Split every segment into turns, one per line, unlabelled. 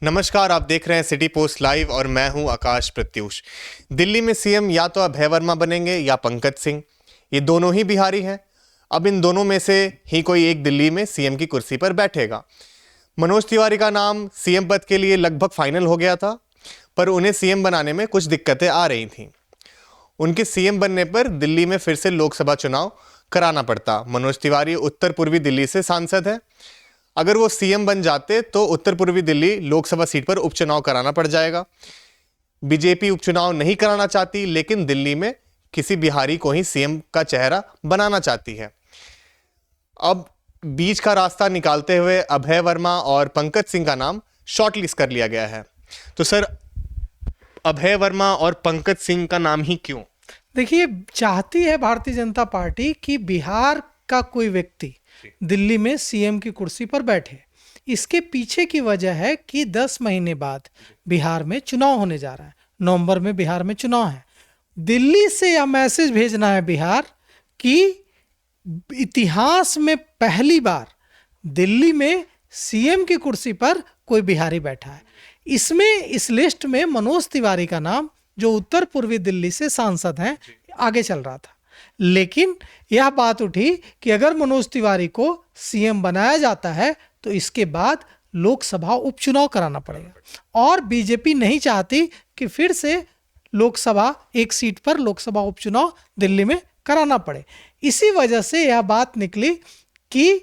नमस्कार, आप देख रहे हैं सिटी पोस्ट लाइव और मैं हूं आकाश प्रत्यूष। दिल्ली में सीएम या तो अभय वर्मा बनेंगे या पंकज सिंह। ये दोनों ही बिहारी हैं। अब इन दोनों में से ही कोई एक दिल्ली में सीएम की कुर्सी पर बैठेगा। मनोज तिवारी का नाम सीएम पद के लिए लगभग फाइनल हो गया था, पर उन्हें सीएम बनाने में कुछ दिक्कतें आ रही थीं। उनके सीएम बनने पर दिल्ली में फिर से लोकसभा चुनाव कराना पड़ता। मनोज तिवारी उत्तर पूर्वी दिल्ली से सांसद है। अगर वो सीएम बन जाते तो उत्तर पूर्वी दिल्ली लोकसभा सीट पर उपचुनाव कराना पड़ जाएगा। बीजेपी उपचुनाव नहीं कराना चाहती, लेकिन दिल्ली में किसी बिहारी को ही सीएम का चेहरा बनाना चाहती है। अब बीच का रास्ता निकालते हुए अभय वर्मा और पंकज सिंह का नाम शॉर्टलिस्ट कर लिया गया है। तो सर, अभय वर्मा और पंकज सिंह का नाम ही क्यों?
देखिए, चाहती है भारतीय जनता पार्टी कि बिहार का कोई व्यक्ति दिल्ली में सीएम की कुर्सी पर बैठे। इसके पीछे की वजह है कि 10 महीने बाद बिहार में चुनाव होने जा रहा है। नवंबर में बिहार में चुनाव है। दिल्ली से यह मैसेज भेजना है बिहार कि इतिहास में पहली बार दिल्ली में सीएम की कुर्सी पर कोई बिहारी बैठा है। इस लिस्ट में मनोज तिवारी का नाम, जो उत्तर पूर्वी दिल्ली से सांसद हैं, आगे चल रहा था। लेकिन यह बात उठी कि अगर मनोज तिवारी को सीएम बनाया जाता है तो इसके बाद लोकसभा उपचुनाव कराना पड़ेगा और बीजेपी नहीं चाहती कि फिर से लोकसभा एक सीट पर लोकसभा उपचुनाव दिल्ली में कराना पड़े। इसी वजह से यह बात निकली कि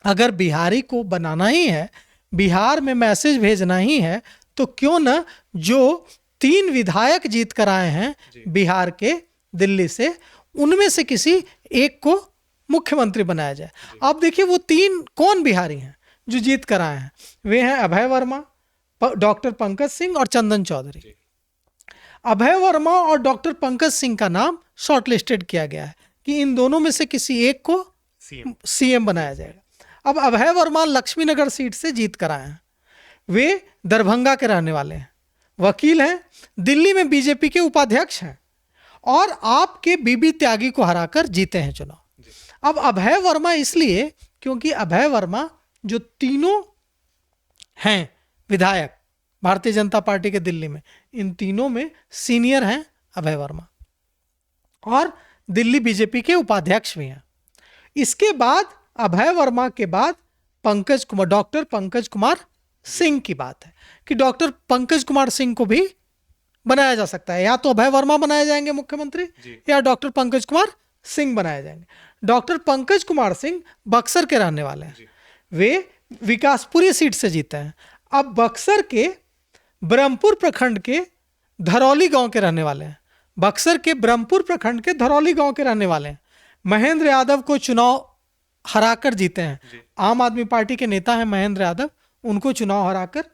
अगर बिहारी को बनाना ही है, बिहार में मैसेज भेजना ही है, तो क्यों न जो 3 विधायक जीत कर आए हैं बिहार के दिल्ली से, उनमें से किसी एक को मुख्यमंत्री बनाया जाए। अब देखिए, वो 3 कौन बिहारी हैं जो जीत कर आए हैं? वे हैं अभय वर्मा, डॉक्टर पंकज सिंह और चंदन चौधरी। अभय वर्मा और डॉक्टर पंकज सिंह का नाम शॉर्टलिस्टेड किया गया है कि इन दोनों में से किसी एक को सीएम बनाया जाएगा। अब अभय वर्मा लक्ष्मीनगर सीट से जीत कर आए हैं। वे दरभंगा के रहने वाले हैं, वकील हैं, दिल्ली में बीजेपी के उपाध्यक्ष हैं और आपके बीबी त्यागी को हराकर जीते हैं चुनाव। अब अभय वर्मा इसलिए क्योंकि अभय वर्मा जो तीनों हैं विधायक भारतीय जनता पार्टी के दिल्ली में, इन तीनों में सीनियर हैं अभय वर्मा और दिल्ली बीजेपी के उपाध्यक्ष भी हैं। इसके बाद अभय वर्मा के बाद डॉक्टर पंकज कुमार सिंह की बात है कि डॉक्टर पंकज कुमार सिंह को भी बनाया जा सकता है। या तो अभय वर्मा बनाए जाएंगे मुख्यमंत्री या डॉक्टर पंकज कुमार सिंह बनाए जाएंगे। डॉक्टर पंकज कुमार सिंह बक्सर के रहने वाले हैं। वे विकासपुरी सीट से जीते हैं। अब बक्सर के ब्रह्मपुर प्रखंड के धरौली गांव के रहने वाले हैं। बक्सर के ब्रह्मपुर प्रखंड के धरौली गांव के रहने वाले हैं। महेंद्र यादव को चुनाव हराकर जीते हैं। आम आदमी पार्टी के नेता हैं महेंद्र यादव, उनको चुनाव हराकर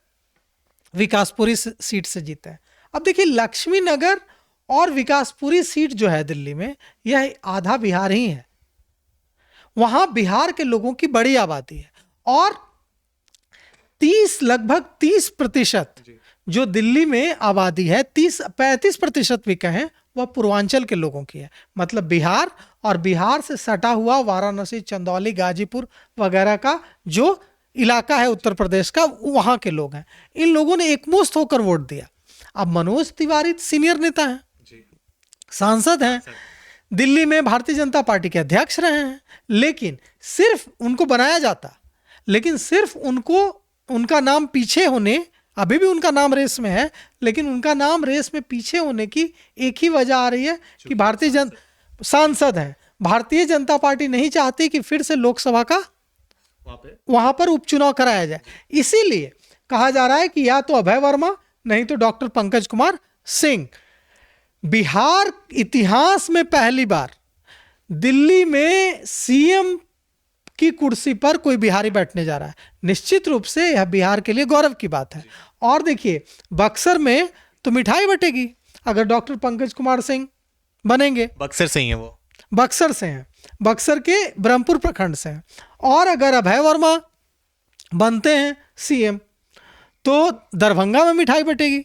विकासपुरी सीट से जीते हैं। अब देखिए, लक्ष्मी नगर और विकासपुरी सीट जो है दिल्ली में, यह आधा बिहार ही है। वहां बिहार के लोगों की बड़ी आबादी है और लगभग 30% जो दिल्ली में आबादी है, 35% भी कहें, वह पूर्वांचल के लोगों की है। मतलब बिहार और बिहार से सटा हुआ वाराणसी, चंदौली, गाजीपुर वगैरह का जो इलाका है उत्तर प्रदेश का, वहां के लोग हैं। इन लोगों ने एकमुश्त होकर वोट दिया। अब मनोज तिवारी सीनियर नेता हैं, सांसद हैं, दिल्ली में भारतीय जनता पार्टी के अध्यक्ष रहे हैं, लेकिन सिर्फ उनको बनाया जाता, लेकिन सिर्फ उनका नाम पीछे होने, अभी भी उनका नाम रेस में है, लेकिन उनका नाम रेस में पीछे होने की एक ही वजह आ रही है कि सांसद हैं। भारतीय जनता पार्टी नहीं चाहती कि फिर से लोकसभा का वहां पर उपचुनाव कराया जाए। इसीलिए कहा जा रहा है कि या तो अभय वर्मा नहीं तो डॉक्टर पंकज कुमार सिंह। बिहार इतिहास में पहली बार दिल्ली में सीएम की कुर्सी पर कोई बिहारी बैठने जा रहा है। निश्चित रूप से यह बिहार के लिए गौरव की बात है। और देखिए, बक्सर में तो मिठाई बटेगी अगर डॉक्टर पंकज कुमार सिंह बनेंगे।
बक्सर से ही है वो,
बक्सर से हैं, बक्सर के ब्रह्मपुर प्रखंड से हैं। और अगर अभय वर्मा बनते हैं सीएम तो दरभंगा में मिठाई बटेगी।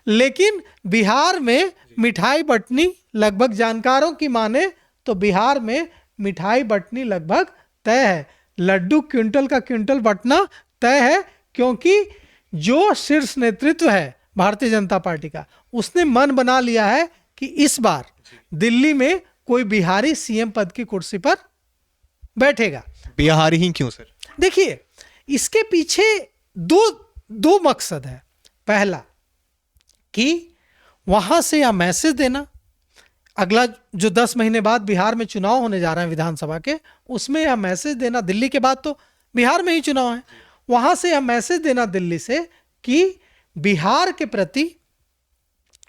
लेकिन बिहार में मिठाई बटनी लगभग, जानकारों की माने तो बिहार में मिठाई बटनी लगभग तय है। लड्डू क्विंटल का क्विंटल बटना तय है, क्योंकि जो शीर्ष नेतृत्व है भारतीय जनता पार्टी का, उसने मन बना लिया है कि इस बार दिल्ली में कोई बिहारी सीएम पद की कुर्सी पर बैठेगा।
बिहारी ही क्यों सर?
देखिए, इसके पीछे दो मकसद है। पहला कि वहां से यह मैसेज देना, अगला जो 10 महीने बाद बिहार में चुनाव होने जा रहे हैं विधानसभा के, उसमें यह मैसेज देना, दिल्ली के बाद तो बिहार में ही चुनाव है, वहां से यह मैसेज देना दिल्ली से कि बिहार के प्रति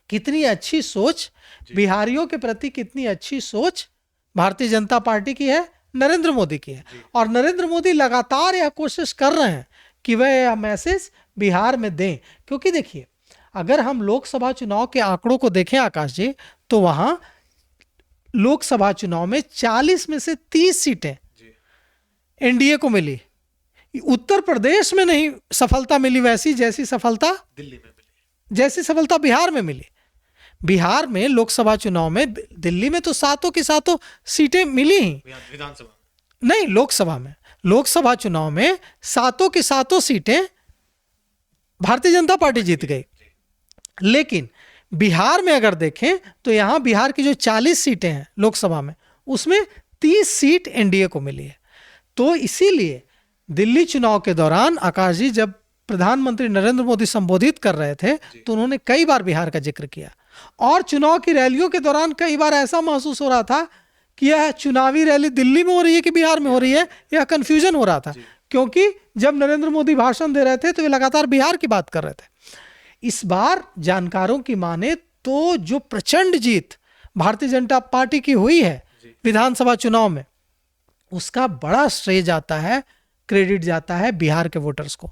कितनी अच्छी सोच, बिहारियों के प्रति कितनी अच्छी सोच भारतीय जनता पार्टी की है, नरेंद्र मोदी की है। और नरेंद्र मोदी लगातार यह कोशिश कर रहे हैं कि वह यह मैसेज बिहार में दें। क्योंकि देखिए, अगर हम लोकसभा चुनाव के आंकड़ों को देखें आकाश जी, तो वहां लोकसभा चुनाव में 40 में से 30 सीटें एनडीए को मिली। उत्तर प्रदेश में नहीं सफलता मिली वैसी जैसी सफलता
दिल्ली में मिली,
जैसी सफलता बिहार में मिली। बिहार में लोकसभा चुनाव में, दिल्ली में तो सातों की सातों सीटें मिली ही,
विधानसभा
नहीं लोकसभा में, लोकसभा चुनाव में सातों की सातों सीटें भारतीय जनता पार्टी जीत गई। लेकिन बिहार में अगर देखें तो यहां बिहार की जो 40 सीटें हैं लोकसभा में, उसमें 30 सीट एनडीए को मिली है। तो इसीलिए दिल्ली चुनाव के दौरान आकाश जी, जब प्रधानमंत्री नरेंद्र मोदी संबोधित कर रहे थे तो उन्होंने कई बार बिहार का जिक्र किया। और चुनाव की रैलियों के दौरान कई बार ऐसा महसूस हो रहा था कि यह चुनावी रैली दिल्ली में हो रही है कि बिहार में हो रही है, यह कंफ्यूजन हो रहा था। क्योंकि जब नरेंद्र मोदी भाषण दे रहे थे तो वे लगातार बिहार की बात कर रहे थे। इस बार जानकारों की माने तो जो प्रचंड जीत भारतीय जनता पार्टी की हुई है विधानसभा चुनाव में, उसका बड़ा श्रेय जाता है, क्रेडिट जाता है बिहार के वोटर्स को।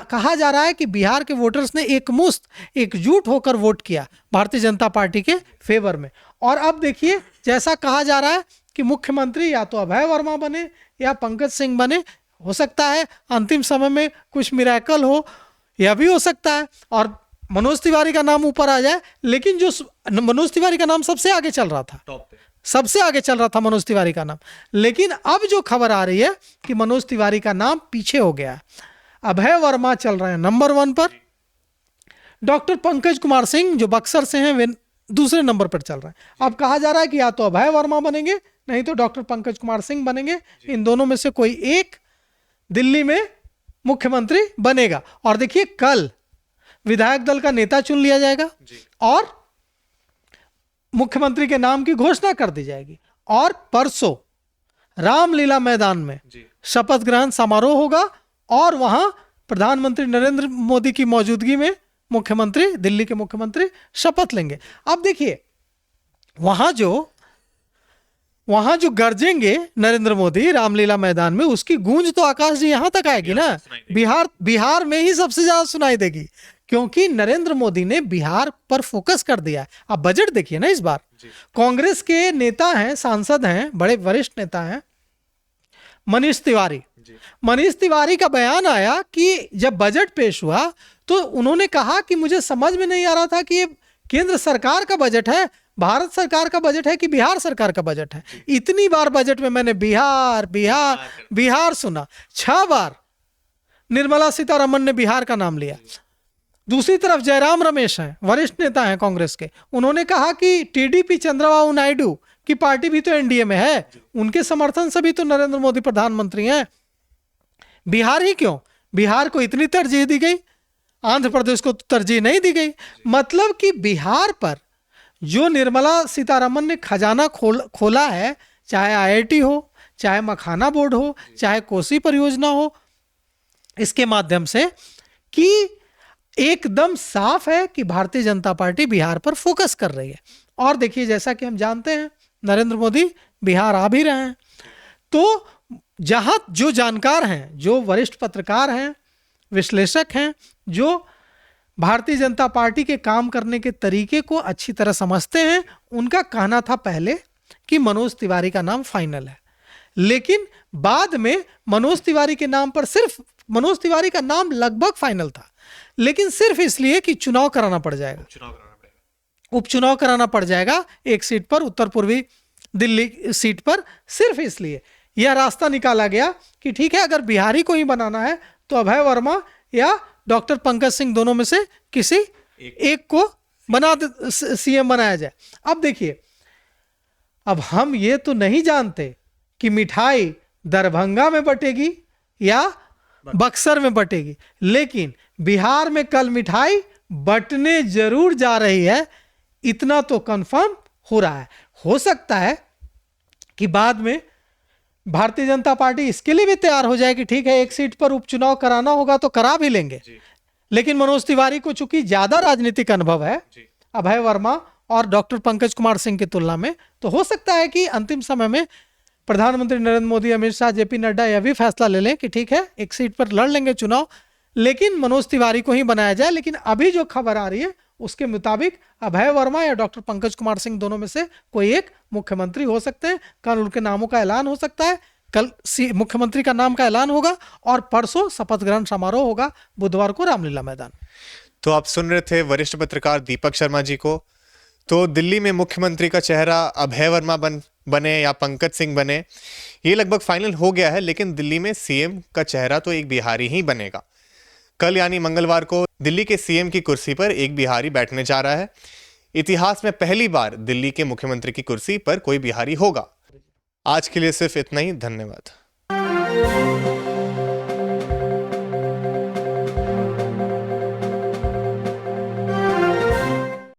कहा जा रहा है कि बिहार के वोटर्स ने एकमुश्त, एकजुट होकर वोट किया भारतीय जनता पार्टी के फेवर में। और अब देखिए, जैसा कहा जा रहा है कि मुख्यमंत्री या तो अभय वर्मा बने या पंकज सिंह बने, हो सकता है अंतिम समय में कुछ मिरेकल हो, यह भी हो सकता है, और मनोज तिवारी का नाम ऊपर आ जाए। लेकिन जो मनोज तिवारी का नाम सबसे आगे चल रहा था, सबसे आगे चल रहा था मनोज तिवारी का नाम, लेकिन अब जो खबर आ रही है कि मनोज तिवारी का नाम पीछे हो गया, अभय वर्मा चल रहे हैं नंबर 1 पर, डॉक्टर पंकज कुमार सिंह जो बक्सर से हैं वे दूसरे नंबर पर चल रहे हैं। अब कहा जा रहा है कि या तो अभय वर्मा बनेंगे, नहीं तो डॉक्टर पंकज कुमार सिंह बनेंगे। इन दोनों में से कोई एक दिल्ली में मुख्यमंत्री बनेगा। और देखिए, कल विधायक दल का नेता चुन लिया जाएगा और मुख्यमंत्री के नाम की घोषणा कर दी जाएगी। और परसों रामलीला मैदान में शपथ ग्रहण समारोह होगा और वहां प्रधानमंत्री नरेंद्र मोदी की मौजूदगी में मुख्यमंत्री, दिल्ली के मुख्यमंत्री शपथ लेंगे। अब देखिए, वहां जो गरजेंगे नरेंद्र मोदी रामलीला मैदान में, उसकी गूंज तो आकाश जी यहां तक आएगी ना, बिहार में ही सबसे ज्यादा सुनाई देगी। क्योंकि नरेंद्र मोदी ने बिहार पर फोकस कर दिया है। अब बजट देखिए ना, इस बार कांग्रेस के नेता हैं, सांसद हैं, बड़े वरिष्ठ नेता हैं मनीष तिवारी। मनीष तिवारी का बयान आया कि जब बजट पेश हुआ तो उन्होंने कहा कि मुझे समझ में नहीं आ रहा था कि ये केंद्र सरकार का बजट है, भारत सरकार का बजट है कि बिहार सरकार का बजट है। इतनी बार बजट में मैंने बिहार बिहार बिहार सुना, 6 बार निर्मला सीतारमण ने बिहार का नाम लिया। दूसरी तरफ जयराम रमेश हैं, वरिष्ठ नेता हैं कांग्रेस के, उन्होंने कहा कि टीडीपी चंद्रबाबू नायडू की पार्टी भी तो एनडीए में है, उनके समर्थन से भी तो नरेंद्र मोदी प्रधानमंत्री हैं। बिहार ही क्यों, बिहार को इतनी तरजीह दी गई, आंध्र प्रदेश को तरजीह नहीं दी गई। मतलब कि बिहार पर जो निर्मला सीतारमण ने खजाना खोला है, चाहे आईआईटी हो, चाहे मखाना बोर्ड हो, चाहे कोसी परियोजना हो, इसके माध्यम से कि एकदम साफ है कि भारतीय जनता पार्टी बिहार पर फोकस कर रही है। और देखिए, जैसा कि हम जानते हैं नरेंद्र मोदी बिहार आ भी रहे हैं, तो जहां जो जानकार हैं, जो वरिष्ठ पत्रकार हैं, विश्लेषक हैं, जो भारतीय जनता पार्टी के काम करने के तरीके को अच्छी तरह समझते हैं, उनका कहना था पहले कि मनोज तिवारी का नाम फाइनल है। लेकिन बाद में मनोज तिवारी के नाम पर, सिर्फ मनोज तिवारी का नाम लगभग फाइनल था, लेकिन सिर्फ इसलिए कि चुनाव कराना पड़ जाएगा, उपचुनाव कराना पड़ जाएगा एक सीट पर, उत्तर पूर्वी दिल्ली सीट पर, सिर्फ इसलिए यह रास्ता निकाला गया कि ठीक है, अगर बिहारी को ही बनाना है तो अभय वर्मा या डॉक्टर पंकज सिंह दोनों में से किसी एक को सीएम बनाया जाए। अब देखिए, अब हम ये तो नहीं जानते कि मिठाई दरभंगा में बटेगी या बक्सर में बटेगी, लेकिन बिहार में कल मिठाई बटने जरूर जा रही है, इतना तो कंफर्म हो रहा है। हो सकता है कि बाद में भारतीय जनता पार्टी इसके लिए भी तैयार हो जाए कि ठीक है, एक सीट पर उपचुनाव कराना होगा तो करा भी लेंगे, लेकिन मनोज तिवारी को चूंकि ज्यादा राजनीतिक अनुभव है अभय वर्मा और डॉक्टर पंकज कुमार सिंह की तुलना में, तो हो सकता है कि अंतिम समय में प्रधानमंत्री नरेंद्र मोदी, अमित शाह, जेपी नड्डा यह भी फैसला ले लें कि ठीक है, एक सीट पर लड़ लेंगे चुनाव, लेकिन मनोज तिवारी को ही बनाया जाए। लेकिन अभी जो खबर आ रही है उसके मुताबिक अभय वर्मा या डॉक्टर पंकज कुमार सिंह दोनों में से कोई एक मुख्यमंत्री हो सकते हैं। कल उनके नामों का ऐलान हो सकता है, कल मुख्यमंत्री का नाम का ऐलान होगा और परसों शपथ ग्रहण समारोह होगा, बुधवार को रामलीला मैदान।
तो आप सुन रहे थे वरिष्ठ पत्रकार दीपक शर्मा जी को। तो दिल्ली में मुख्यमंत्री का चेहरा अभय वर्मा बने या पंकज सिंह बने, ये लगभग फाइनल हो गया है, लेकिन दिल्ली में सीएम का चेहरा तो एक बिहारी ही बनेगा। कल यानी मंगलवार को दिल्ली के सीएम की कुर्सी पर एक बिहारी बैठने जा रहा है। इतिहास में पहली बार दिल्ली के मुख्यमंत्री की कुर्सी पर कोई बिहारी होगा। आज के लिए सिर्फ इतना ही। धन्यवाद।